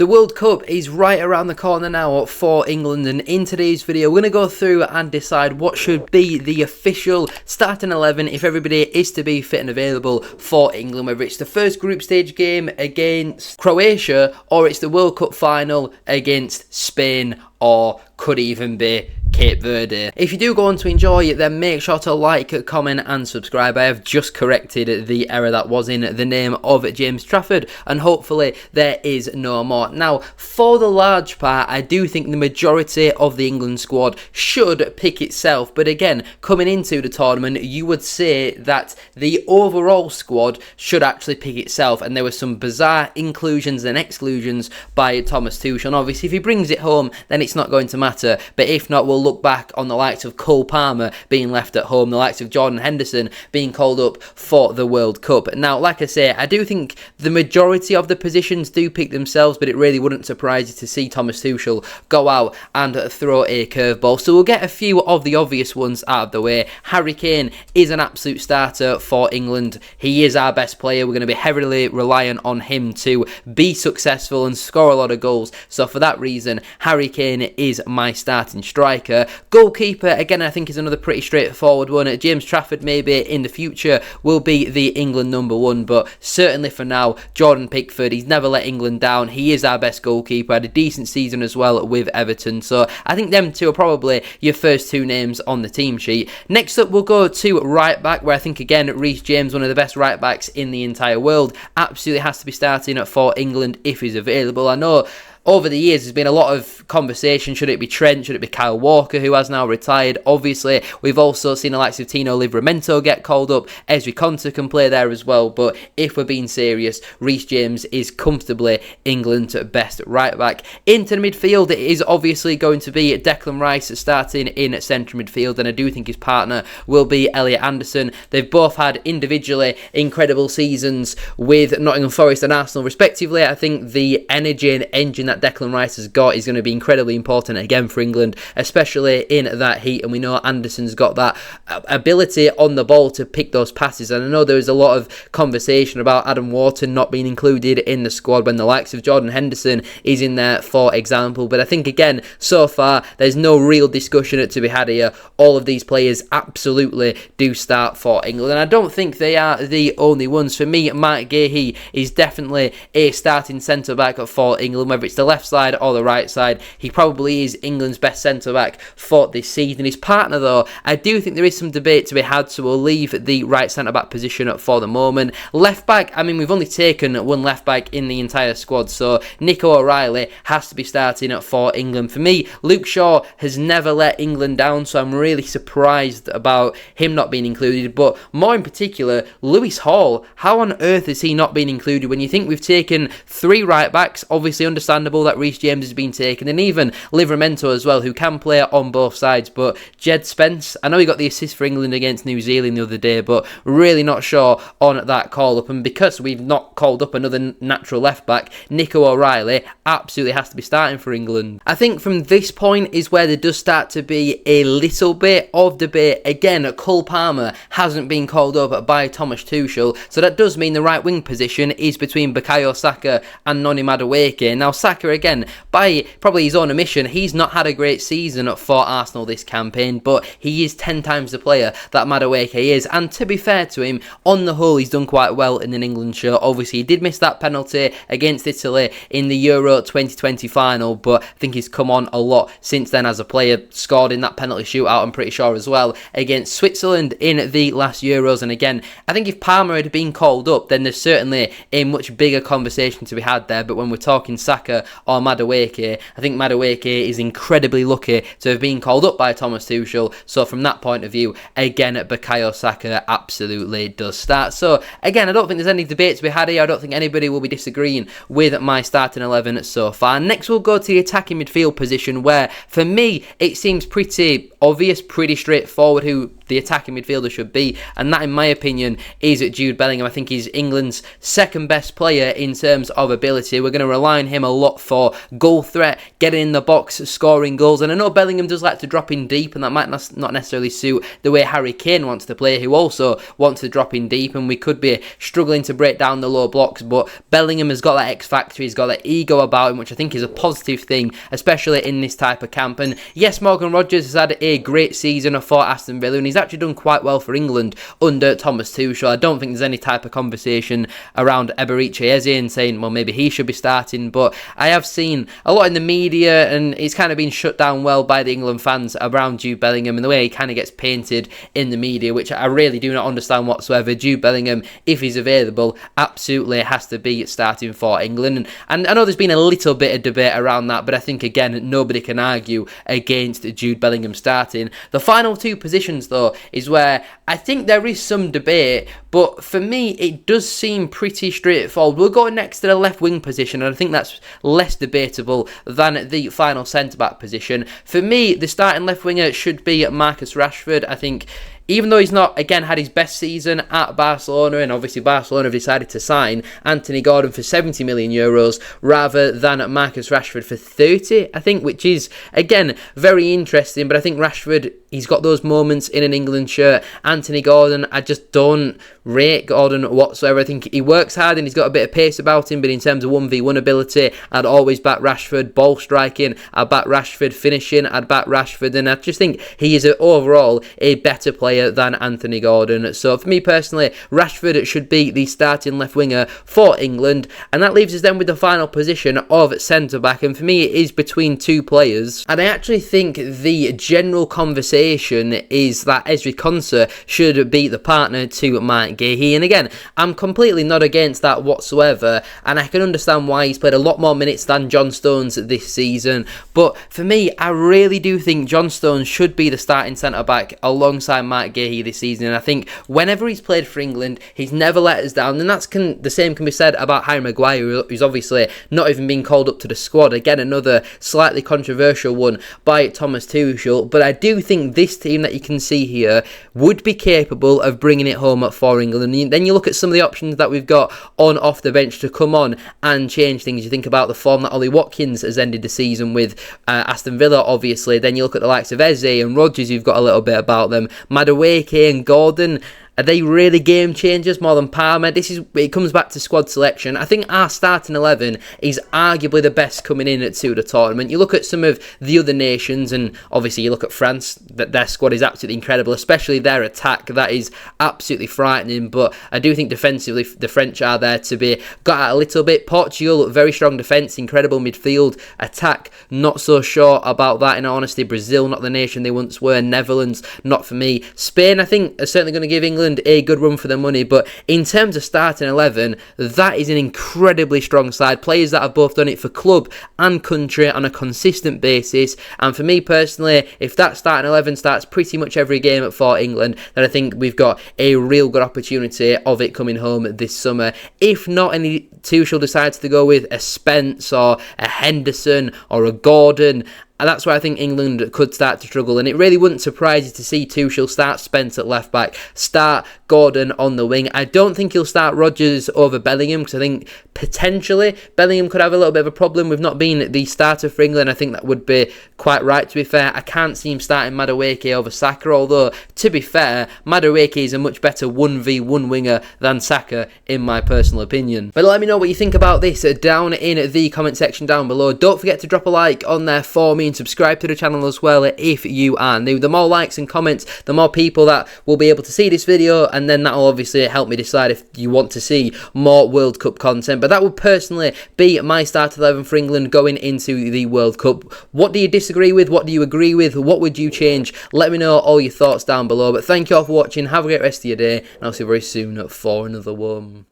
The World Cup is right around the corner now for England, and in today's video we're going to go through and decide what should be the official starting 11 if everybody is to be fit and available for England, whether it's the first group stage game against Croatia or it's the World Cup final against Spain or could even be Cape Verde. If you do go on to enjoy it, then make sure to like, comment and subscribe. I have just corrected the error that was in the name of James Trafford, and hopefully there is no more. Now, for the large part, I do think the majority of the England squad should pick itself, but again, coming into the tournament, you would say that the overall squad should actually pick itself, and there were some bizarre inclusions and exclusions by Thomas Tuchel, and obviously if he brings it home, then it's not going to matter, but if not, we'll look back on the likes of Cole Palmer being left at home, the likes of Jordan Henderson being called up for the World Cup. Now, like I say, I do think the majority of the positions do pick themselves, but it really wouldn't surprise you to see Thomas Tuchel go out and throw a curveball. So we'll get a few of the obvious ones out of the way. Harry Kane is an absolute starter for England. He is our best player. We're going to be heavily reliant on him to be successful and score a lot of goals. So for that reason, Harry Kane is my starting striker. Goalkeeper, again, I think is another pretty straightforward one. James Trafford maybe in the future will be the England number one, but certainly for now, Jordan Pickford, he's never let England down. He is our best goalkeeper, had a decent season as well with Everton, so I think them two are probably your first two names on the team sheet. Next up, we'll go to right back, where I think again, Reece James, one of the best right backs in the entire world, absolutely has to be starting for England if he's available. I know over the years, there's been a lot of conversation. Should it be Trent? Should it be Kyle Walker, who has now retired? Obviously, we've also seen the likes of Tino Livramento get called up. Ezri Konsa can play there as well. But if we're being serious, Reece James is comfortably England's best right back. Into the midfield, it is obviously going to be Declan Rice starting in central midfield. And I do think his partner will be Elliot Anderson. They've both had individually incredible seasons with Nottingham Forest and Arsenal, respectively. I think the energy and engine that Declan Rice has got is going to be incredibly important again for England, especially in that heat, and we know Anderson's got that ability on the ball to pick those passes. And I know there was a lot of conversation about Adam Wharton not being included in the squad when the likes of Jordan Henderson is in there, for example, but I think again, so far there's no real discussion to be had here. All of these players absolutely do start for England, and I don't think they are the only ones. For me, Mark Gahey is definitely a starting centre back for England, whether it's the left side or the right side. He probably is England's best centre-back for this season. His partner, though, I do think there is some debate to be had, so we'll leave the right centre-back position for the moment. Left-back, I mean, we've only taken one left-back in the entire squad, so Nico O'Reilly has to be starting for England. For me, Luke Shaw has never let England down, so I'm really surprised about him not being included, but more in particular, Lewis Hall. How on earth has he not been included when you think we've taken three right-backs? Obviously understandable that Reece James has been taken, and even Livramento as well, who can play on both sides. But Jed Spence, I know he got the assist for England against New Zealand the other day, but really not sure on that call up. And because we've not called up another natural left back, Nico O'Reilly absolutely has to be starting for England. I think from this point is where there does start to be a little bit of debate. Again, Cole Palmer hasn't been called up by Thomas Tuchel, so that does mean the right wing position is between Bukayo Saka and Noni Madueke. Now, Saka, again, by probably his own admission, he's not had a great season for Arsenal this campaign, but he is 10 times the player that Madueke is, and to be fair to him, on the whole, he's done quite well in an England shirt. Obviously, he did miss that penalty against Italy in the Euro 2020 final, but I think he's come on a lot since then as a player. Scored in that penalty shootout, I'm pretty sure, as well, against Switzerland in the last Euros. And again, I think if Palmer had been called up, then there's certainly a much bigger conversation to be had there. But when we're talking Saka or Madueke, I think Madueke is incredibly lucky to have been called up by Thomas Tuchel. So from that point of view, again, Bukayo Saka absolutely does start. So again, I don't think there's any debate to be had here. I don't think anybody will be disagreeing with my starting 11 so far. Next, we'll go to the attacking midfield position, where for me it seems pretty obvious, pretty straightforward who the attacking midfielder should be, and that in my opinion is Jude Bellingham. I think he's England's second best player in terms of ability. We're going to rely on him a lot for goal threat, getting in the box, scoring goals, and I know Bellingham does like to drop in deep, and that might not necessarily suit the way Harry Kane wants to play, who also wants to drop in deep, and we could be struggling to break down the low blocks, but Bellingham has got that X factor, he's got that ego about him, which I think is a positive thing, especially in this type of camp. And yes, Morgan Rogers has had a great season for Aston Villa, and he's actually done quite well for England under Thomas Tuchel. I don't think there's any type of conversation around Eberechi Eze and saying, well, maybe he should be starting, but I have seen a lot in the media, and it's kind of been shut down well by the England fans around Jude Bellingham and the way he kind of gets painted in the media, which I really do not understand whatsoever. Jude Bellingham, if he's available, absolutely has to be starting for England. And I know there's been a little bit of debate around that, but I think, again, nobody can argue against Jude Bellingham starting. The final two positions, though, is where I think there is some debate, but for me, it does seem pretty straightforward. We'll go next to the left wing position, and I think that's less debatable than the final centre-back position. For me, the starting left winger should be Marcus Rashford. I think even though he's not, again, had his best season at Barcelona, and obviously Barcelona have decided to sign Anthony Gordon for €70 million rather than Marcus Rashford for 30, I think, which is, again, very interesting. But I think Rashford, he's got those moments in an England shirt. Anthony Gordon, I just don't rate Gordon whatsoever. I think he works hard and he's got a bit of pace about him, but in terms of 1v1 ability, I'd always back Rashford. Ball striking, I'd back Rashford. Finishing, I'd back Rashford. And I just think he is overall a better player than Anthony Gordon. So for me personally, Rashford should be the starting left winger for England, and that leaves us then with the final position of centre-back, and for me it is between two players, and I actually think the general conversation is that Ezri Konsa should be the partner to Mark Guéhi, and again, I'm completely not against that whatsoever, and I can understand why he's played a lot more minutes than John Stones this season, but for me, I really do think John Stones should be the starting centre-back alongside Mark Guéhi this season, and I think whenever he's played for England, he's never let us down, and the same can be said about Harry Maguire, who's obviously not even been called up to the squad. Again, another slightly controversial one by Thomas Tuchel, but I do think this team that you can see here would be capable of bringing it home for England. And then you look at some of the options that we've got on off the bench to come on and change things. You think about the form that Ollie Watkins has ended the season with Aston Villa, obviously. Then you look at the likes of Eze and Rodgers, who've got a little bit about them. Madueke and Gordon, are they really game changers more than Palmer? It comes back to squad selection. I think our starting 11 is arguably the best coming in to the tournament. You look at some of the other nations, and obviously you look at France, that their squad is absolutely incredible, especially their attack. That is absolutely frightening, but I do think defensively the French are there to be got at a little bit. Portugal, very strong defence, incredible midfield. Attack, not so sure about that in honesty. Brazil, not the nation they once were. Netherlands, not for me. Spain, I think, are certainly going to give England a good run for their money, but in terms of starting 11, that is an incredibly strong side. Players that have both done it for club and country on a consistent basis, and for me personally, if that starting 11 starts pretty much every game for England, then I think we've got a real good opportunity of it coming home this summer. If not, any Tuchel decides to go with a Spence or a Henderson or a Gordon, and that's where I think England could start to struggle. And it really wouldn't surprise you to see Tuchel start Spence at left back, start Gordon on the wing. I don't think he'll start Rodgers over Bellingham, because I think potentially Bellingham could have a little bit of a problem with not being the starter for England. I think that would be quite right, to be fair. I can't see him starting Madueke over Saka, although, to be fair, Madueke is a much better 1v1 winger than Saka, in my personal opinion. But let me know what you think about this down in the comment section down below. Don't forget to drop a like on there for me, and subscribe to the channel as well if you are new. The more likes and comments, the more people that will be able to see this video, and then that will obviously help me decide if you want to see more World Cup content. But that would personally be my start 11 for England going into the World Cup. What do you disagree with? What do you agree with? What would you change? Let me know all your thoughts down below. But thank you all for watching. Have a great rest of your day, and I'll see you very soon for another one.